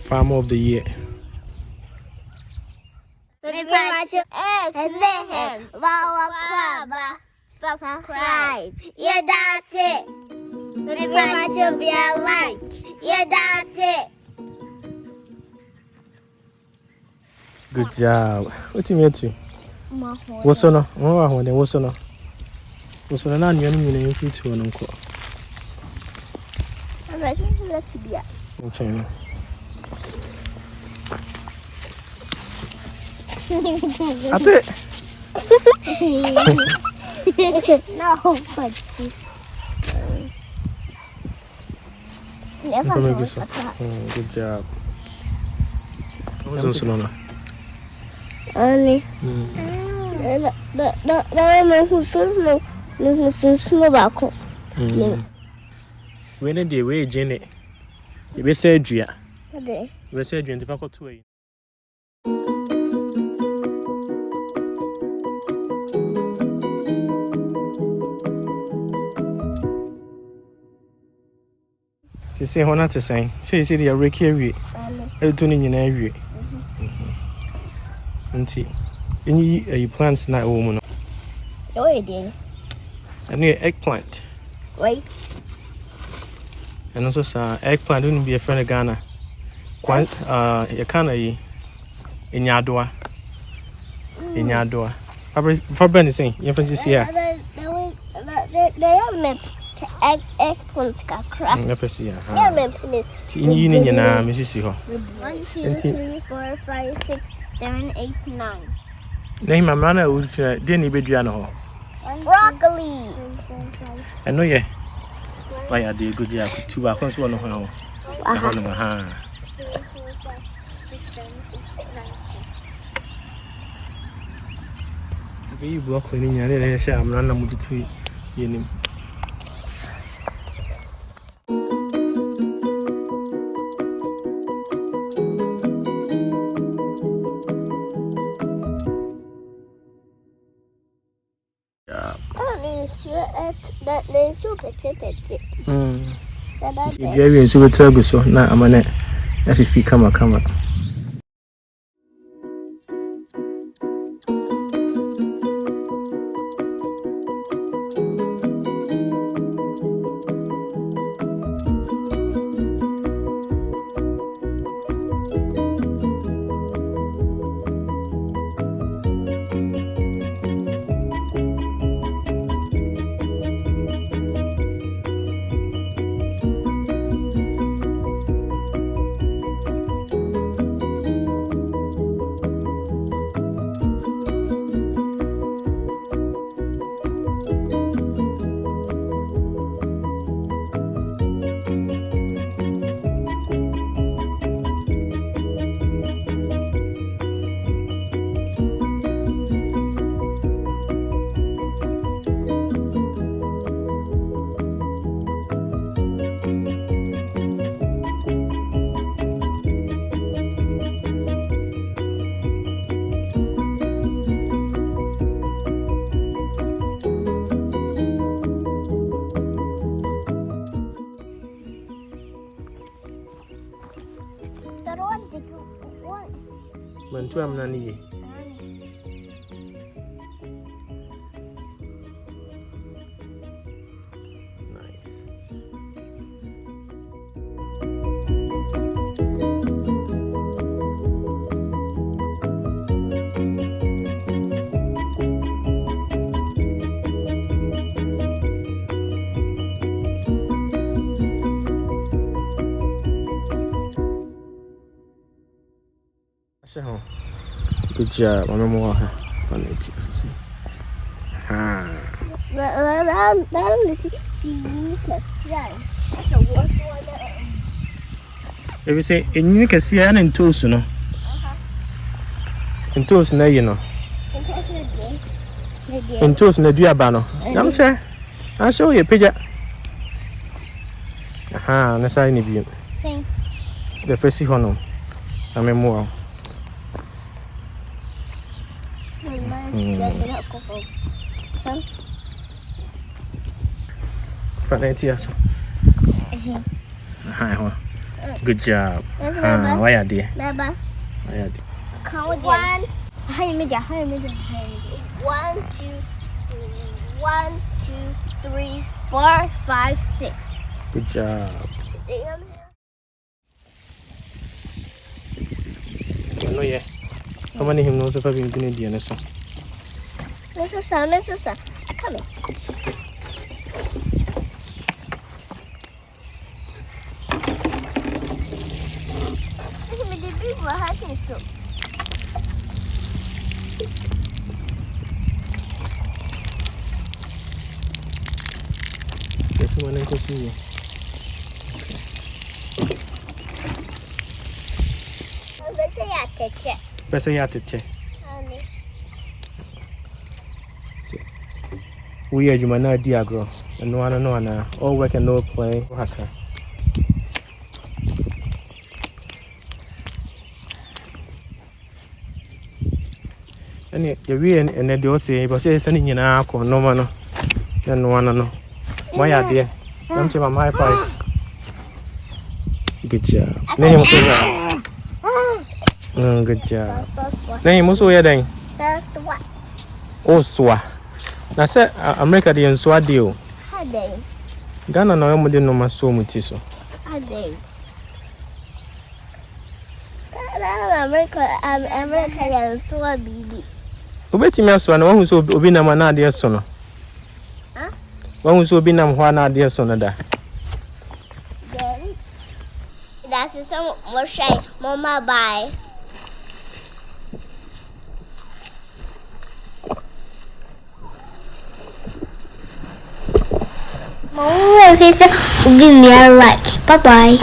Farmer of the Year. EzNehem. Subscribe. Yeah, that's it. Be like. Yeah, that's it. Good job. What you to? What's on? Oh, when there was on. What's on? I'm going to fit to an uncle. I'm ready to let you be. Okay. That's it. No, but never good job. What's on? Only. The who's back. When the way Jenny, you be said, Gia. Okay. We said, you difficult to way. She say, "What not to say?" Say, "See, the Ricky, we tuning in every." Auntie, you plants not woman. Oh, it did. I need eggplant. Wait. And also, eggplant wouldn't be a friend of Ghana. Quite, you can't in your door. In your door. For Benny saying, you have to see here. They are eggplant crack. Never see her. Yeah, You need your name, Mrs. 1, 2, 3, 4, 5, 6, 7, 8, 9. Name my man, didn't be Diana. Broccoli. I know ye. Why are they good? Yeah, 2 hours one of her. You block when you're there. I'm not moving to you. That they so petit. If you're in super turbo, so now I'm on it. If you come. Mantua Nani. Good job, I'm more funny to see. If you say, and you can see an toast, no? In toast, no, you know. In toast, no, diabano. I'm sure. I'll show you a picture. Aha, that's how I need you. The first one, I'm a more. Fat years. Hi, Good job. Baba. Why are they? Baba. Why are they? Count one. How many? 1, 2, 1, 2, 3, 4, 5, 6. Good job. No, yeah. How many him knows if I've been doing the answer? Mrs. Come here. Yes, someone else will see you. Person you have to check. We are you man idea girl. And no one all work and no play. Hacker. And you and they all say, but say sending in our no man. Then no. My idea. I'm to my high five. Good job. Name good job. Name also here then. That's what. Oh, swa. Na say America dey nswa dey o. How they? Ghana na mo dey no maso muti so. How they? America ya so bibi. Obetimi aso na wahu so obi na na ade so no. Ah? Wahu so obi na ho na ade so no da. Then that's some more shy. Mama bye. Mama, give me a like. Bye bye.